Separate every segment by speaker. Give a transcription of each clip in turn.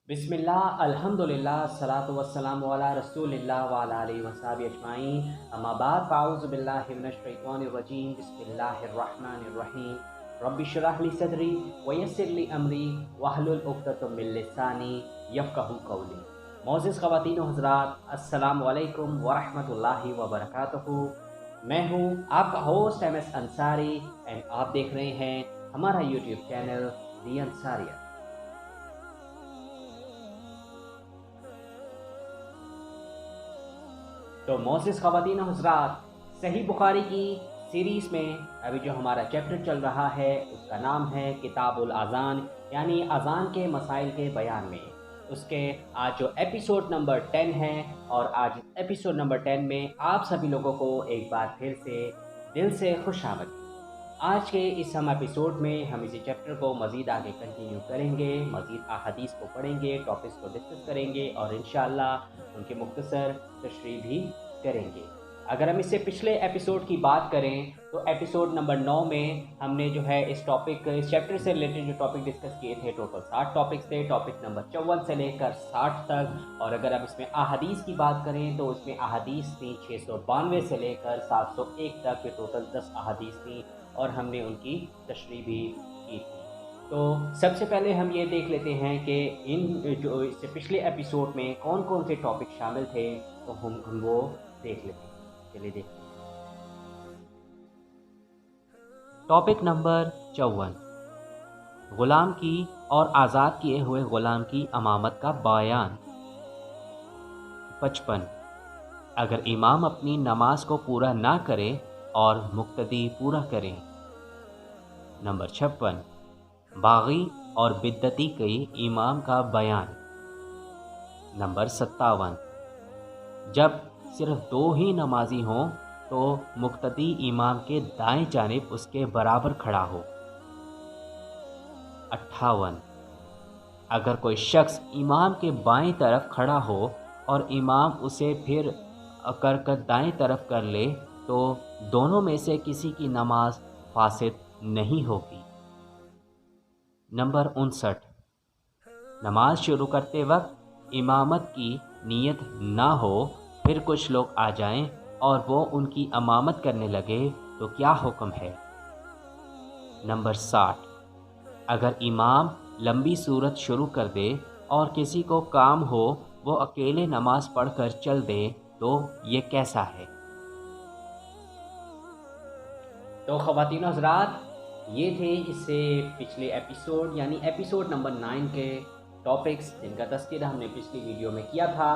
Speaker 1: बिस्मिल्लाह अल्हम्दुलिल्लाह सलातु वस्सलामु अला रसूलिल्लाह व अला आलिहि वसहबिहि अजमाइन अम्मा बाद फ़अऊज़ु बिल्लाहि मिनश शैतानिर रजीम बिस्मिल्लाहिर रहमानिर रहीम रब्बि इश्रह ली सदरी व यस्सिर ली अमरी वहलुल उक़दतम मिन लिसानी यफ़क़हू क़ौली। मोअज़्ज़िज़ ख़वातीन व हज़रात, अस्सलामु अलैकुम व रहमतुल्लाहि व बरकातुहू। मैं हूँ आपका होस्ट एमएस अंसारी एंड आप देख रहे हैं हमारा यूट्यूब चैनल दी अंसारियत। तो मोअज़्ज़िज़ ख़वातीन और हज़रात, सही बुखारी की सीरीज़ में अभी जो हमारा चैप्टर चल रहा है उसका नाम है किताबुल अज़ान, यानी अज़ान के मसाइल के बयान में। उसके आज जो एपिसोड नंबर 10 है और आज एपिसोड नंबर 10 में आप सभी लोगों को एक बार फिर से दिल से खुशामदीद। आज के इस हम एपिसोड में हम इसी चैप्टर को मज़ीद आगे कंटिन्यू करेंगे, मज़ीद अहादीस को पढ़ेंगे, टॉपिक्स को डिस्कस करेंगे और इंशाअल्लाह उनके मुख्तसर तशरीह भी करेंगे। अगर हम इससे पिछले एपिसोड की बात करें तो एपिसोड नंबर 9 में हमने जो है इस चैप्टर से रिलेटेड जो टॉपिक डिस्कस किए थे, टोटल 60 टॉपिक्स थे, टॉपिक नंबर 54 से लेकर 60 तक। और अगर हम इसमें अहादीस की बात करें तो उसमें अहादीस थी 692 से लेकर 701 तक, ये टोटल 10 अहादीस थी और हमने उनकी तशरीह भी की थी। तो सबसे पहले हम ये देख लेते हैं कि इन जो इससे पिछले एपिसोड में कौन कौन से टॉपिक शामिल थे, तो हम वो देख लेते हैं। चलिए देखते हैं। टॉपिक नंबर 54, ग़ुलाम की और आज़ाद किए हुए ग़ुलाम की अमामत का बयान। 55, अगर इमाम अपनी नमाज को पूरा ना करे और मुक्तदी पूरा करें। नंबर 56, बागी और बिद्दती के इमाम का बयान। नंबर 57, जब सिर्फ 2 ही नमाजी हों तो मुक्तदी इमाम के दाएं जानिब उसके बराबर खड़ा हो। 58, अगर कोई शख्स इमाम के बाएं तरफ खड़ा हो और इमाम उसे फिर कर दाएं तरफ कर ले तो दोनों में से किसी की नमाज फासिद नहीं होगी। नंबर 59, नमाज शुरू करते वक्त इमामत की नीयत ना हो, फिर कुछ लोग आ जाएं और वो उनकी इमामत करने लगे तो क्या हुक्म है। नंबर 60, अगर इमाम लंबी सूरत शुरू कर दे और किसी को काम हो वो अकेले नमाज पढ़कर चल दे तो ये कैसा है। तो ख़वातीन और हज़रात, ये थे इससे पिछले एपिसोड यानी एपिसोड नंबर 9 के टॉपिक्स जिनका तज़किरा हमने पिछली वीडियो में किया था।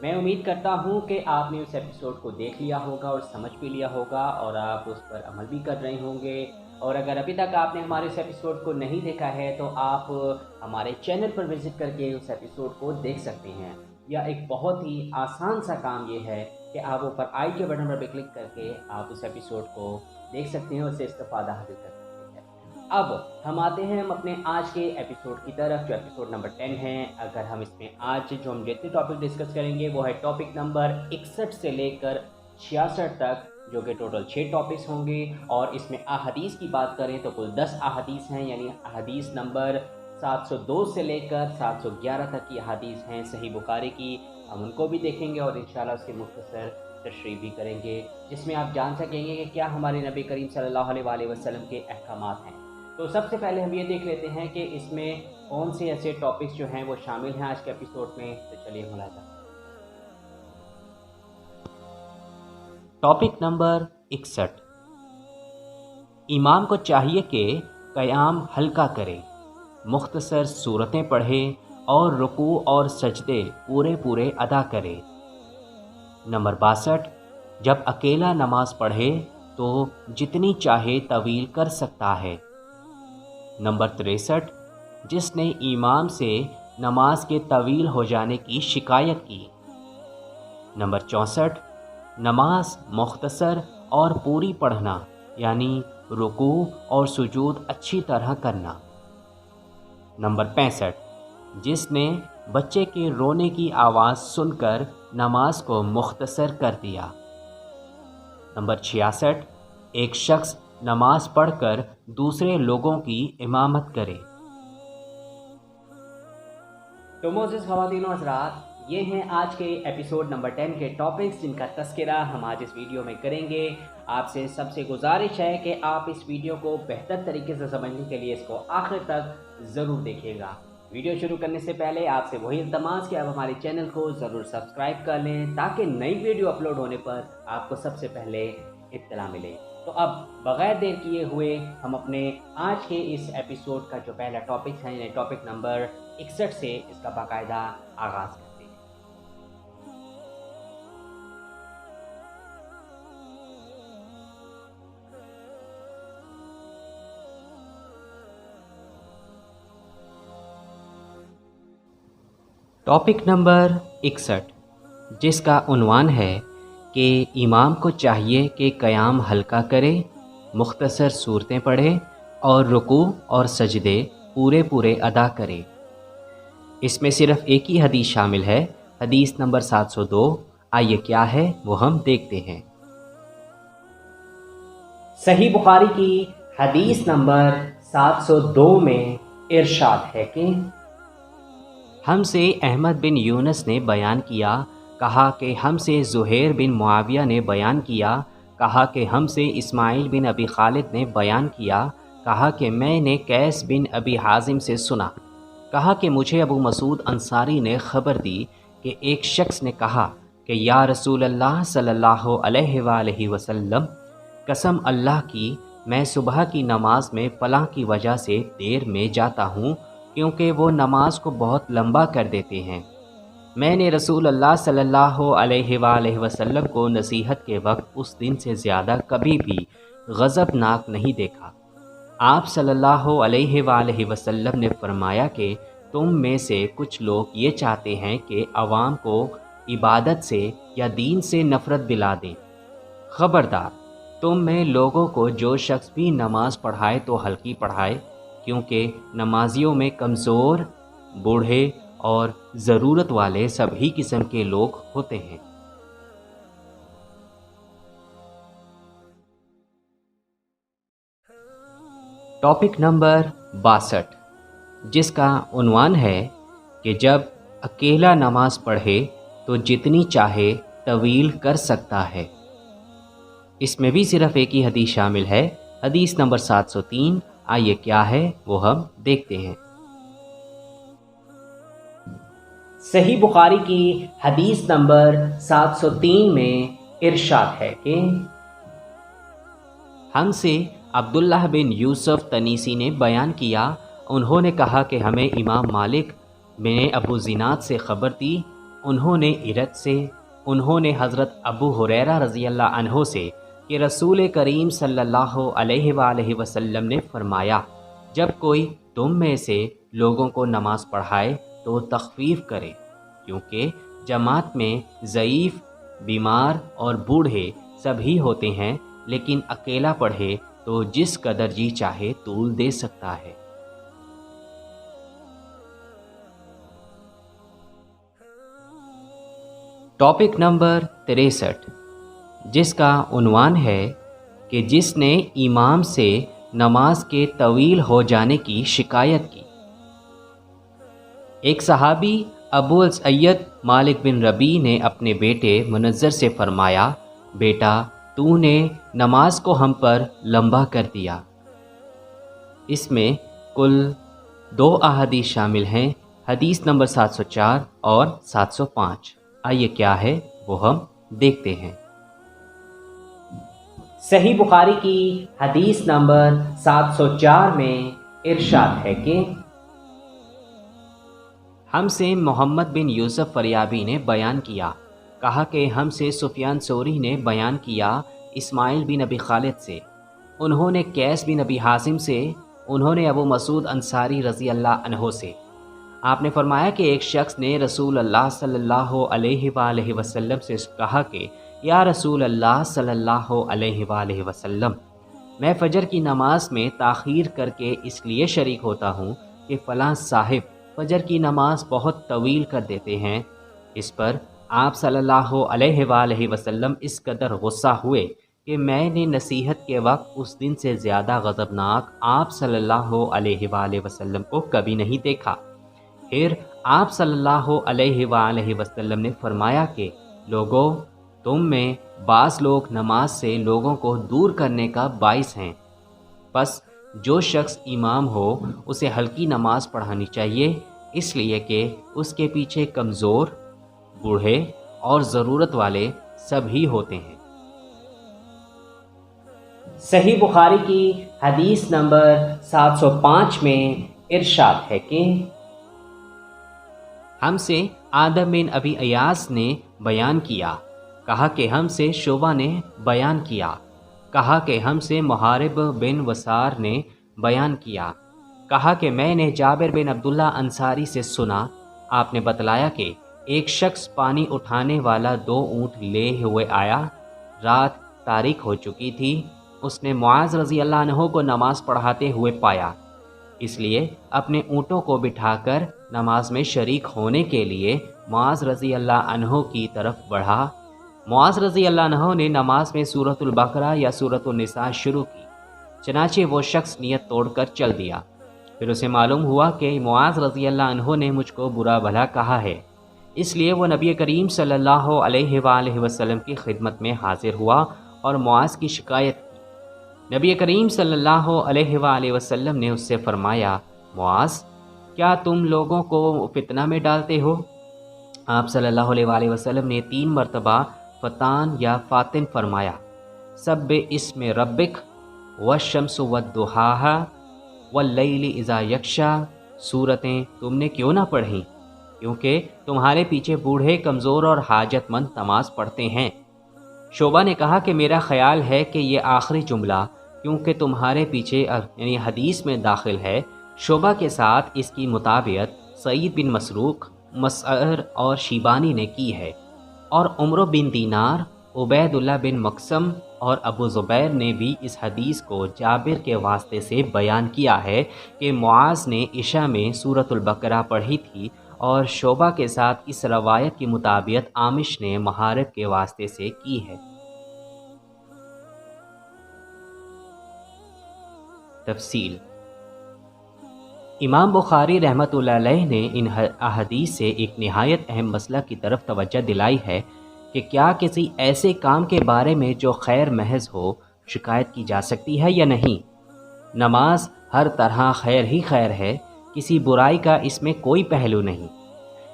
Speaker 1: मैं उम्मीद करता हूँ कि आपने उस एपिसोड को देख लिया होगा और समझ भी लिया होगा और आप उस पर अमल भी कर रहे होंगे। और अगर अभी तक आपने हमारे इस एपिसोड को नहीं देखा है तो आप हमारे चैनल पर विज़िट करके उस एपिसोड को देख सकते हैं। यह एक बहुत ही आसान सा काम ये है कि आप ऊपर आई के बटन पर क्लिक करके आप उस एपिसोड को देख सकते हैं, उससे इस्तेफ़ादा हासिल कर सकते हैं। अब हम आते हैं हम अपने आज के एपिसोड की तरफ, जो एपिसोड नंबर 10 है। अगर हम इसमें आज जो हम जितने टॉपिक डिस्कस करेंगे वो है टॉपिक नंबर 61 से लेकर 66 तक, जो कि टोटल 6 टॉपिक्स होंगे। और इसमें अहादीस की बात करें तो कुल 10 अहादीस हैं, यानी अहादीस नंबर 702 से लेकर 711 तक की अहादीस हैं सही बुखारी की। हम उनको भी देखेंगे और इंशाल्लाह उसके मुख्तसर तशरीह भी करेंगे, जिसमें आप जान सकेंगे कि क्या हमारे नबी करीम सल्लल्लाहु अलैहि वसल्लम के अहकामात हैं। तो सबसे पहले हम ये देख लेते हैं कि इसमें कौन से ऐसे टॉपिक्स जो हैं वो शामिल हैं आज के एपिसोड में। तो चलिए मुलाज़ा। टॉपिक नंबर 61, इमाम को चाहिए कि क़याम हल्का करे, मुख्तसर सूरतें पढ़े और रुकू और सजदे पूरे पूरे अदा करे। नंबर 62, जब अकेला नमाज पढ़े तो जितनी चाहे तवील कर सकता है। नंबर 63, जिसने इमाम से नमाज के तवील हो जाने की शिकायत की। नंबर 64, नमाज मुख्तसर और पूरी पढ़ना, यानी रुकू और सुजूद अच्छी तरह करना। नंबर 65, जिसने बच्चे के रोने की आवाज़ सुनकर नमाज को मुख्तसर कर दिया। नंबर 66, एक शख्स नमाज पढ़कर दूसरे लोगों की इमामत करे। तो मोअज़्ज़िज़ ख़वातीन व हज़रात, ये हैं आज के एपिसोड नंबर 10 के टॉपिक्स जिनका तज़किरा हम आज इस वीडियो में करेंगे। आपसे सबसे गुजारिश है कि आप इस वीडियो को बेहतर तरीके से समझने के लिए इसको आखिर तक ज़रूर देखिएगा। वीडियो शुरू करने से पहले आपसे वही इल्तमास कि आप हमारे चैनल को ज़रूर सब्सक्राइब कर लें ताकि नई वीडियो अपलोड होने पर आपको सबसे पहले इत्तला मिले। तो अब बग़ैर देर किए हुए हम अपने आज के इस एपिसोड का जो पहला टॉपिक है यानी टॉपिक नंबर 61 से इसका बाकायदा आगाज़ करते हैं। टॉपिक नंबर 61 जिसका उन्वान है कि इमाम को चाहिए कि क़याम हल्का करे, मुख्तसर सूरतें पढ़े और रुकू और सजदे पूरे पूरे अदा करे। इसमें सिर्फ़ एक ही हदीस शामिल है, हदीस नंबर 702। आइए क्या है वो हम देखते हैं। सही बुखारी की हदीस नंबर 702 में इरशाद है कि हमसे अहमद बिन यूनस ने बयान किया, कहा कि हमसे ज़ुहैर बिन मुआविया ने बयान किया, कहा कि हमसे इस्माइल बिन अबी खालिद ने बयान किया, कहा कि मैंने कैस बिन अबी हाजिम से सुना, कहा कि मुझे अबू मसूद अंसारी ने ख़बर दी कि एक शख्स ने कहा कि या रसूल अल्लाह सल्लल्लाहु अलैहि वसल्लम, कसम अल्लाह की मैं सुबह की नमाज में फ़लाँ की वजह से देर में जाता हूँ क्योंकि वो नमाज को बहुत लंबा कर देते हैं। मैंने रसूल अल्लाह सल्लल्लाहु अलैहि वसल्लम को नसीहत के वक्त उस दिन से ज़्यादा कभी भी गज़बनाक नहीं देखा। आप सल्लल्लाहु अलैहि वसल्लम ने फरमाया कि तुम में से कुछ लोग ये चाहते हैं कि अवाम को इबादत से या दीन से नफ़रत दिला दें। ख़बरदार, तुम में लोगों को जो शख्स भी नमाज पढ़ाए तो हल्की पढ़ाए, क्योंकि नमाजियों में कमज़ोर, बूढ़े और ज़रूरत वाले सभी किस्म के लोग होते हैं। टॉपिक नंबर 62 जिसका उन्वान है कि जब अकेला नमाज पढ़े तो जितनी चाहे तवील कर सकता है। इसमें भी सिर्फ़ एक ही हदीस शामिल है, हदीस नंबर 703। आइए क्या है वो हम देखते हैं। सही बुखारी की हदीस नंबर 703 में इरशाद है कि हमसे अब्दुल्लाह बिन यूसुफ तनीसी ने बयान किया, उन्होंने कहा कि हमें इमाम मालिक ने अबू ज़िनाद से ख़बर दी, उन्होंने इरत से, उन्होंने हज़रत अबू हुरैरा रज़ी अल्लाह अन्हो से कि रसूल करीम सल्लल्लाहु अलैहि वसल्लम ने फ़रमाया, जब कोई तुम में से लोगों को नमाज पढ़ाए तो तख़फ़ीफ़ करे, क्योंकि जमात में ज़ईफ़, बीमार और बूढ़े सभी होते हैं, लेकिन अकेला पढ़े तो जिस कदर जी चाहे तूल दे सकता है। टॉपिक नंबर 63 जिसका उन्वान है कि जिसने इमाम से नमाज के तवील हो जाने की शिकायत की। एक सहाबी अबू सैयद मालिक बिन रबी ने अपने बेटे मुनज़्ज़र से फ़रमाया, बेटा तूने नमाज को हम पर लंबा कर दिया। इसमें कुल 2 अहादीस शामिल हैं, हदीस नंबर 704 और 705। आइए क्या है वो हम देखते हैं। सही बुखारी की हदीस नंबर 704 में इरशाद है कि हमसे मोहम्मद बिन यूसुफ फरियाबी ने बयान किया, कहा कि हमसे सुफियान सौरी ने बयान किया इस्माइल बिन अबी खालिद से, उन्होंने कैस बिन अबी हासिम से, उन्होंने अबू मसूद अंसारी रज़ी अल्लाह अन्हो से। आपने फरमाया कि एक शख्स ने रसूल अल्लाह सल्लल्लाहु अलैहि वसल्लम से कहा कि या रसूल अल्लाह सल्लल्लाहु अलैहि वसल्लम, मैं फ़जर की नमाज में ताख़ीर करके इसलिए शरीक होता हूँ कि फ़लाँ साहिब फ़जर की नमाज बहुत तवील कर देते हैं। इस पर आप सल्लल्लाहु अलैहि वसल्लम इस कदर गुस्सा हुए کہ میں نے نصیحت کے وقت اس دن سے زیادہ غضبناک آپ صلی اللہ علیہ وآلہ وسلم کو کبھی نہیں دیکھا۔ پھر آپ صلی اللہ علیہ وآلہ وسلم نے فرمایا کہ لوگوں، تم میں بعض لوگ نماز سے لوگوں کو دور کرنے کا باعث ہیں، بس جو شخص امام ہو اسے ہلکی نماز پڑھانی چاہیے، اس لیے کہ اس کے پیچھے کمزور، بوڑھے اور ضرورت والے سبھی ہوتے ہیں۔ صحیح بخاری کی حدیث نمبر 705 میں ارشاد ہے کہ ہم سے آدم بن ابی ایاس نے بیان کیا، کہا کہ ہم سے شعبہ نے بیان کیا، کہا کہ ہم سے محارب بن وسار نے بیان کیا، کہا کہ میں نے جابر بن عبداللہ انصاری سے سنا، آپ نے بتلایا کہ ایک شخص پانی اٹھانے والا 2 اونٹ لے ہوئے آیا، رات تاریک ہو چکی تھی، اس نے معاذ رضی اللہ عنہ کو نماز پڑھاتے ہوئے پایا، اس لیے اپنے اونٹوں کو بٹھا کر نماز میں شریک ہونے کے لیے معاذ رضی اللہ عنہ کی طرف بڑھا۔ معاذ رضی اللہ عنہ نے نماز میں سورۃ البقرہ یا سورۃ النساء شروع کی، چنانچہ وہ شخص نیت توڑ کر چل دیا۔ پھر اسے معلوم ہوا کہ معاذ رضی اللہ عنہ نے مجھ کو برا بھلا کہا ہے، اس لیے وہ نبی کریم صلی اللہ علیہ وآلہ وسلم کی خدمت میں حاضر ہوا اور معاذ کی شکایت کی۔ نبی کریم صلی اللہ علیہ وآلہ وسلم نے اس سے فرمایا، معاذ، کیا تم لوگوں کو فتنہ میں ڈالتے ہو؟ آپ صلی اللہ علیہ وآلہ وسلم نے 3 مرتبہ فتان یا فاتن فرمایا۔ سب اسم ربک والشمس والضحاہا واللیل اذا یغشا سورتیں تم نے کیوں نہ پڑھیں؟ کیونکہ تمہارے پیچھے بوڑھے، کمزور اور حاجت مند نماز پڑھتے ہیں۔ شعبہ نے کہا کہ میرا خیال ہے کہ یہ آخری جملہ کیونکہ تمہارے پیچھے یعنی حدیث میں داخل ہے، شعبہ کے ساتھ اس کی مطابقت سعید بن مسروق، مسعر اور شیبانی نے کی ہے، اور عمرو بن دینار، عبید اللہ بن مقسم اور ابو زبیر نے بھی اس حدیث کو جابر کے واسطے سے بیان کیا ہے کہ معاذ نے عشاء میں سورۃ البقرہ پڑھی تھی، اور شعبہ کے ساتھ اس روایت کی مطابقت عامش نے محارب کے واسطے سے کی ہے۔ تفصیل: امام بخاری رحمۃ اللہ علیہ نے ان احادیث سے ایک نہایت اہم مسئلہ کی طرف توجہ دلائی ہے کہ کیا کسی ایسے کام کے بارے میں جو خیر محض ہو شکایت کی جا سکتی ہے یا نہیں۔ نماز ہر طرح خیر ہی خیر ہے، کسی برائی کا اس میں کوئی پہلو نہیں۔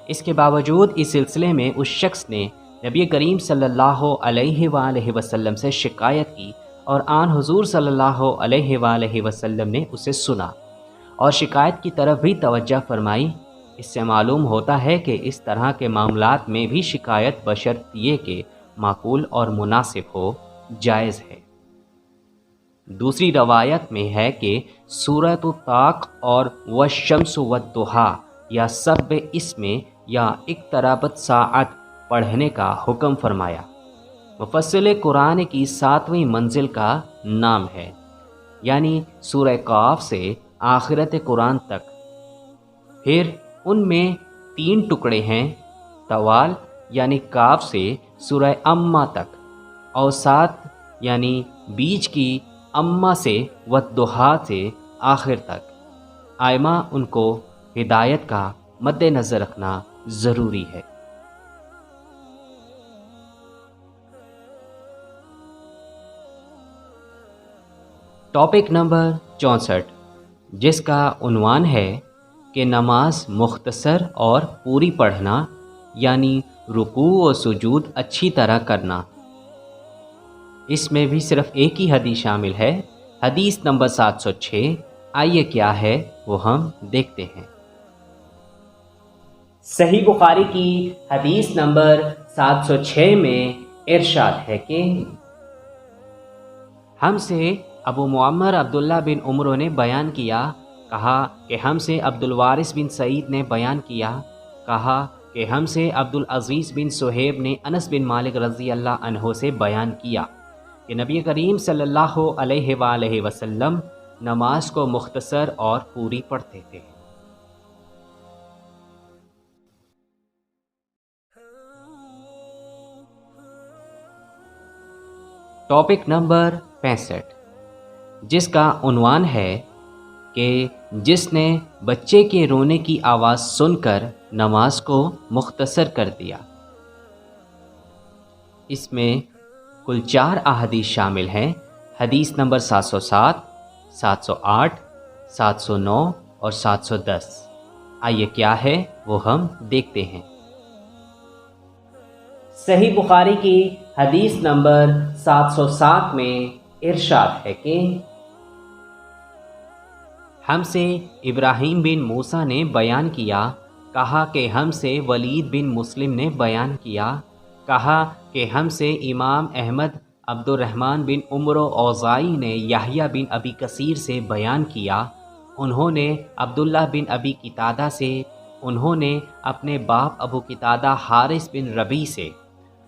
Speaker 1: اس کے باوجود اس سلسلے میں اس شخص نے نبی کریم صلی اللہ علیہ وآلہ وسلم سے شکایت کی اور آن حضور صلی اللہ علیہ وآلہ وسلم نے اسے سنا اور شکایت کی طرف بھی توجہ فرمائی۔ اس سے معلوم ہوتا ہے کہ اس طرح کے معاملات میں بھی شکایت بشرط یہ کہ معقول اور مناسب ہو، جائز ہے۔ دوسری روایت میں ہے کہ سورۃ الطاق اور والشمس والضحیٰ یا سب اس میں یا اقتربت ساعت پڑھنے کا حکم فرمایا۔ مفصل قرآن کی 7ویں منزل کا نام ہے، یعنی سورہ قاف سے آخرت قرآن تک۔ پھر ان میں 3 ٹکڑے ہیں، طوال یعنی کاف سے سورہ اما تک، اوسات یعنی بیچ کی اما سے والضحیٰ سے آخر تک۔ آئمہ ان کو ہدایت کا مد نظر رکھنا ضروری ہے۔ ٹاپک نمبر 64، جس کا عنوان ہے کہ نماز مختصر اور پوری پڑھنا، یعنی رکوع و سجود اچھی طرح کرنا۔ اس میں بھی صرف ایک ہی حدیث شامل ہے، حدیث نمبر 706۔ آئیے کیا ہے وہ ہم دیکھتے ہیں۔ صحیح بخاری کی حدیث نمبر 706 میں ارشاد ہے کہ ہم سے ابو معمر عبداللہ بن عمرو نے بیان کیا، کہا کہ ہم سے عبد الوارث بن سعید نے بیان کیا، کہا کہ ہم سے عبد العزیز بن صہیب نے انس بن مالک رضی اللہ عنہ سے بیان کیا کہ نبی کریم صلی اللہ علیہ وآلہ وسلم نماز کو مختصر اور پوری پڑھتے تھے۔ ٹاپک نمبر 65 جس کا عنوان ہے کہ جس نے بچے کے رونے کی آواز سن کر نماز کو مختصر کر دیا۔ اس میں کل 4 احادیث شامل ہیں۔ حدیث نمبر 707، 708، 709 اور 710۔ آئیے کیا ہے وہ ہم دیکھتے ہیں۔ صحیح بخاری کی حدیث نمبر 707 میں ارشاد ہے کہ ہم سے ابراہیم بن موسیٰ نے بیان کیا، کہا کہ ہم سے ولید بن مسلم نے بیان کیا، کہا کہ ہم سے امام احمد عبد الرحمن بن عمر اوزائی نے یحییٰ بن ابی کثیر سے بیان کیا، انہوں نے عبداللہ بن ابی قتادہ سے، انہوں نے اپنے باپ ابو قتادہ حارث بن ربیع سے،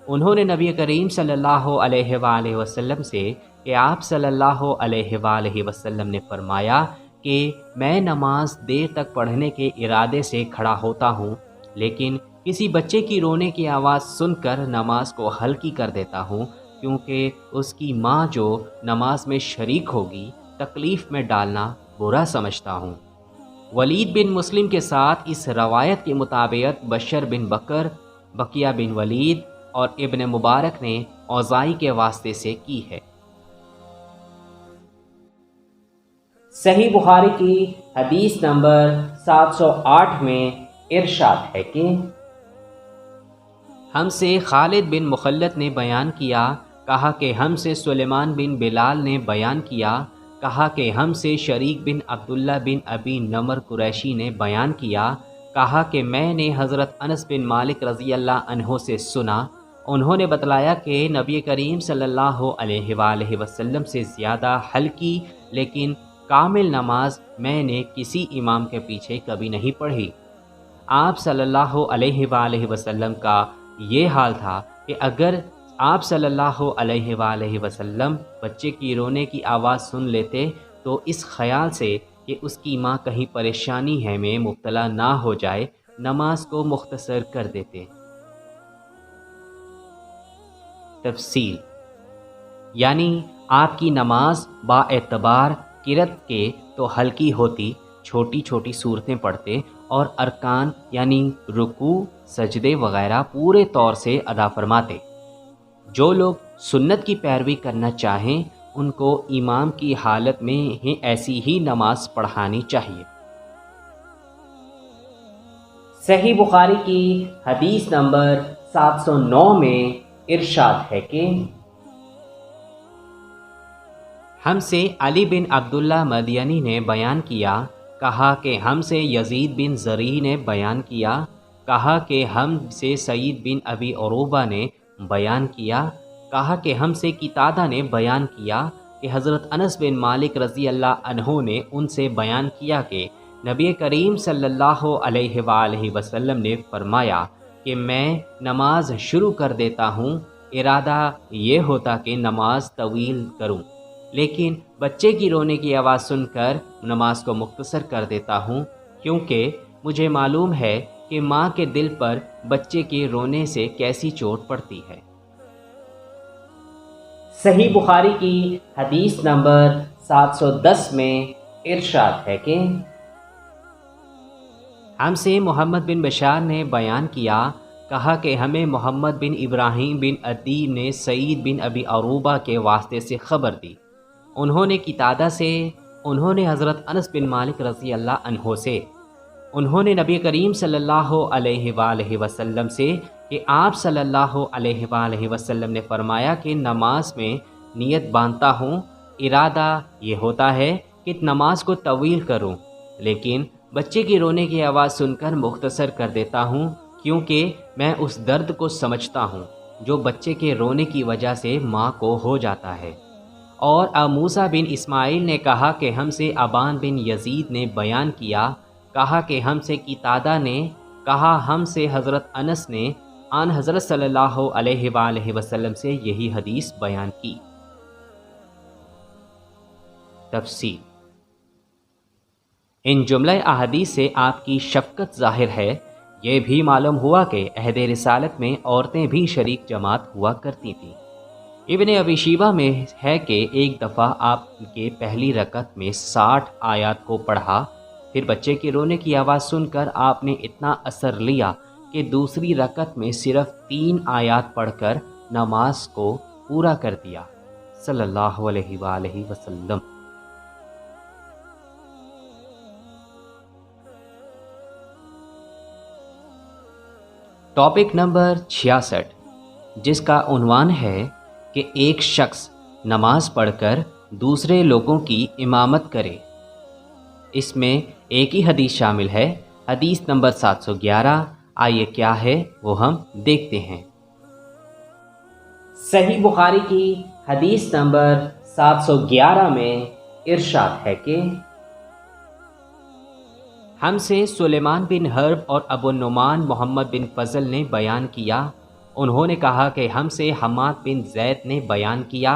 Speaker 1: انہوں نے نبی کریم صلی اللہ علیہ وآلہ وسلم سے کہ آپ صلی اللہ علیہ وآلہ وسلم نے فرمایا کہ میں نماز دیر تک پڑھنے کے ارادے سے کھڑا ہوتا ہوں، لیکن کسی بچے کی رونے کی آواز سن کر نماز کو ہلکی کر دیتا ہوں، کیونکہ اس کی ماں جو نماز میں شریک ہوگی تکلیف میں ڈالنا برا سمجھتا ہوں۔ ولید بن مسلم کے ساتھ اس روایت کے مطابق بشر بن بکر، بقیہ بن ولید اور ابن مبارک نے اوزائی کے واسطے سے کی ہے۔ صحیح بخاری کی حدیث نمبر 708 میں ارشاد ہے کہ ہم سے خالد بن مخلد نے بیان کیا، کہا کہ ہم سے سلیمان بن بلال نے بیان کیا، کہا کہ ہم سے شریک بن عبداللہ بن ابی نمر قریشی نے بیان کیا، کہا کہ میں نے حضرت انس بن مالک رضی اللہ عنہ سے سنا، انہوں نے بتلایا کہ نبی کریم صلی اللہ علیہ وآلہ وسلم سے زیادہ ہلکی لیکن کامل نماز میں نے کسی امام کے پیچھے کبھی نہیں پڑھی۔ آپ صلی اللہ علیہ وآلہ وسلم کا یہ حال تھا کہ اگر آپ صلی اللہ علیہ وآلہ وسلم بچے کی رونے کی آواز سن لیتے تو اس خیال سے کہ اس کی ماں کہیں پریشانی ہے میں مبتلا نہ ہو جائے، نماز کو مختصر کر دیتے۔ تفصیل یعنی آپ کی نماز با اعتبار قرأت کے تو ہلکی ہوتی، چھوٹی چھوٹی صورتیں پڑھتے اور ارکان یعنی رکوع، سجدے وغیرہ پورے طور سے ادا فرماتے۔ جو لوگ سنت کی پیروی کرنا چاہیں ان کو امام کی حالت میں ہی ایسی ہی نماز پڑھانی چاہیے۔ صحیح بخاری کی حدیث نمبر 709 میں ارشاد ہے کہ ہم سے علی بن عبداللہ مدینی نے بیان کیا، کہا کہ ہم سے یزید بن زریع نے بیان کیا، کہا کہ ہم سے سعید بن ابی عروبہ نے بیان کیا، کہا کہ ہم سے قتادہ نے بیان کیا کہ حضرت انس بن مالک رضی اللہ عنہ نے ان سے بیان کیا کہ نبی کریم صلی اللہ علیہ وآلہ وسلم نے فرمایا کہ میں نماز شروع کر دیتا ہوں، ارادہ یہ ہوتا کہ نماز طویل کروں، لیکن بچے کی رونے کی آواز سن کر نماز کو مختصر کر دیتا ہوں، کیونکہ مجھے معلوم ہے کہ ماں کے دل پر بچے کے رونے سے کیسی چوٹ پڑتی ہے۔ صحیح بخاری کی حدیث نمبر 710 میں ارشاد ہے کہ ہم سے محمد بن بشار نے بیان کیا، کہا کہ ہمیں محمد بن ابراہیم بن عدی نے سعید بن ابی عروبہ کے واسطے سے خبر دی، انہوں نے قتادہ سے، انہوں نے حضرت انس بن مالک رضی اللہ عنہ سے، انہوں نے نبی کریم صلی اللہ علیہ وآلہ وسلم سے کہ آپ صلی اللہ علیہ وآلہ وسلم نے فرمایا کہ نماز میں نیت باندھتا ہوں، ارادہ یہ ہوتا ہے کہ نماز کو طویل کروں، لیکن بچے کی رونے کی آواز سن کر مختصر کر دیتا ہوں، کیونکہ میں اس درد کو سمجھتا ہوں جو بچے کے رونے کی وجہ سے ماں کو ہو جاتا ہے۔ اور موسیٰ بن اسماعیل نے کہا کہ ہم سے ابان بن یزید نے بیان کیا، کہا کہ ہم سے قتادہ نے، کہا ہم سے حضرت انس نے آن حضرت صلی اللہ علیہ وآلہ وسلم سے یہی حدیث بیان کی۔ تفصیل ان جملہ احادیث سے آپ کی شفقت ظاہر ہے۔ یہ بھی معلوم ہوا کہ عہد رسالت میں عورتیں بھی شریک جماعت ہوا کرتی تھیں۔ इब्न अबी शीबा में है कि एक दफ़ा आपके पहली रकत में 60 आयत को पढ़ा, फिर बच्चे के रोने की आवाज़ सुनकर आपने इतना असर लिया कि दूसरी रकत में सिर्फ 3 आयत पढ़कर नमाज को पूरा कर दिया। सल्लल्लाहु अलैहि वसल्लम। टॉपिक नंबर 66, जिसका उन्वान है कि एक शख्स नमाज पढ़कर दूसरे लोगों की इमामत करे। इसमें एक ही हदीस शामिल है, हदीस नंबर 711। आइए क्या है वो हम देखते हैं। सही बुखारी की हदीस नंबर 711 में इरशाद है कि हमसे सुलेमान बिन हर्ब और अबू नुमान मोहम्मद बिन फजल ने बयान किया। उन्होंने कहा कि हमसे हमाद बिन जैद ने बयान किया।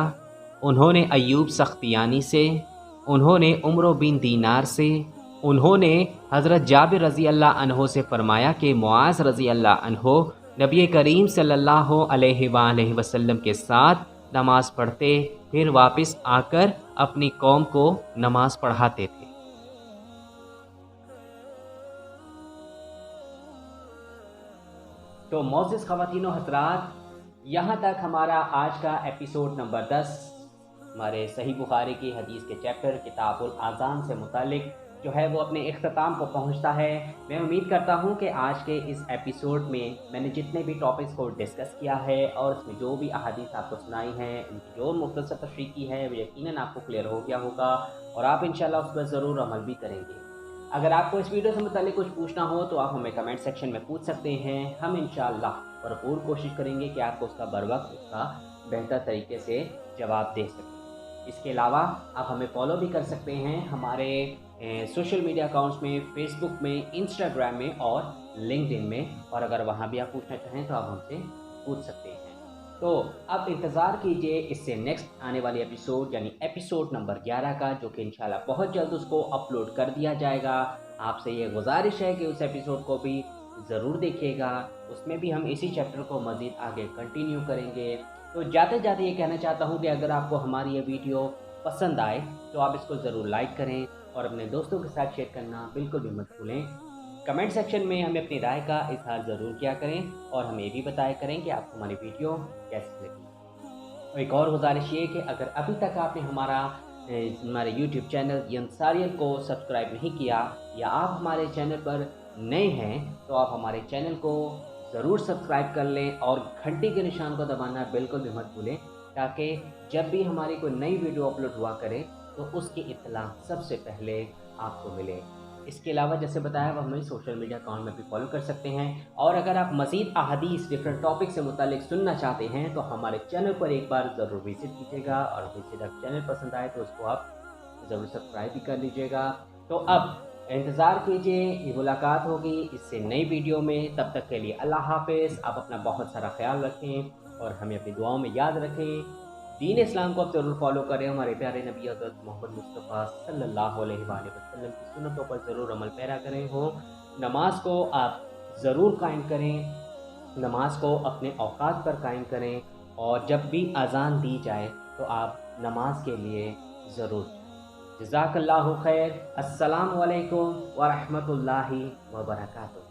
Speaker 1: उन्होंने अयूब सख्तियानी से, उन्होंने उमर बिन दीनार से, उन्होंने हज़रत जाबिर रज़ी अल्लाह अन्हो से फरमाया कि मुआज़ रज़ी अल्लाह अन्हो नबी करीम सल्लल्लाहु अलैहि वसल्लम के साथ नमाज़ पढ़ते, फिर वापस आकर अपनी कौम को नमाज़ पढ़ाते थे। तो मोअज़्ज़िज़ ख़वातीन और हज़रात, यहाँ तक हमारा आज का एपिसोड नंबर 10 हमारे सही बुखारी की हदीस के चैप्टर किताबुल आज़ान से मुतालिक जो है वो अपने इख्तिताम को पहुँचता है। मैं उम्मीद करता हूँ कि आज के इस एपिसोड में मैंने जितने भी टॉपिक्स को डिस्कस किया है और इसमें जो भी अहादीस आपको सुनाई हैं, उनकी जो मुख्तसर तशरीह की है वो यकीनन आपको क्लियर हो गया होगा और आप इंशाल्लाह उस पर ज़रूर अमल भी करेंगे। अगर आपको इस वीडियो से मुताल्लिक़ कुछ पूछना हो तो आप हमें कमेंट सेक्शन में पूछ सकते हैं। हम इंशाअल्लाह भरपूर कोशिश करेंगे कि आपको उसका बरवक्त उसका बेहतर तरीके से जवाब दे सकें। इसके अलावा आप हमें फॉलो भी कर सकते हैं हमारे सोशल मीडिया अकाउंट्स में, फेसबुक में, इंस्टाग्राम में और लिंक्डइन में, और अगर वहाँ भी आप पूछना चाहें तो आप हमसे पूछ सकते हैं। तो अब इंतज़ार कीजिए इससे नेक्स्ट आने वाली एपिसोड यानी एपिसोड नंबर 11 का, जो कि इंशाल्लाह बहुत जल्द उसको अपलोड कर दिया जाएगा। आपसे ये गुजारिश है कि उस एपिसोड को भी ज़रूर देखिएगा, उसमें भी हम इसी चैप्टर को मज़ीद आगे कंटिन्यू करेंगे। तो जाते जाते ये कहना चाहता हूँ कि अगर आपको हमारी ये वीडियो पसंद आए तो आप इसको ज़रूर लाइक करें और अपने दोस्तों के साथ शेयर करना बिल्कुल भी मत भूलें। कमेंट सेक्शन में हमें अपनी राय का इजहार ज़रूर किया करें और हमें भी बताया करें कि आपको हमारी वीडियो कैसी लगी। और एक और गुजारिश ये कि अगर अभी तक आपने हमारे YouTube चैनल दी अंसारियत को सब्सक्राइब नहीं किया या आप हमारे चैनल पर नए हैं तो आप हमारे चैनल को ज़रूर सब्सक्राइब कर लें और घंटी के निशान को दबाना बिल्कुल भी मत भूलें, ताकि जब भी हमारी कोई नई वीडियो अपलोड हुआ करे तो उसकी इत्तला सबसे पहले आपको मिले। इसके अलावा जैसे बताया वो हमें सोशल मीडिया अकाउंट में भी फॉलो कर सकते हैं। और अगर आप मज़ीद अहादीस डिफरेंट टॉपिक से मुतालिक सुनना चाहते हैं तो हमारे चैनल पर एक बार ज़रूर विज़िट कीजिएगा और अगर चैनल पसंद आए तो उसको आप ज़रूर सब्सक्राइब भी कर लीजिएगा। तो अब इंतज़ार कीजिए, ये मुलाकात होगी इससे नई वीडियो में। तब तक के लिए अल्लाह हाफ़िज़। आप अपना बहुत सारा ख्याल रखें और हमें अपनी दुआओं में याद रखें। दीन इस्लाम को आप ज़रूर फॉलो करें, हमारे प्यारे नबी हज़रत मोहम्मद मुस्तफ़ा सल्लल्लाहु अलैहि वसल्लम की सुन्नतों पर ज़रूर अमल पैरा करें हो। नमाज को आप ज़रूर कायम करें, नमाज को अपने औकात पर कायम करें और जब भी अज़ान दी जाए तो आप नमाज के लिए ज़रूर जज़ाकल्लाहु खैर। अस्सलामु अलैकुम व रहमतुल्लाहि व बरकातुहू।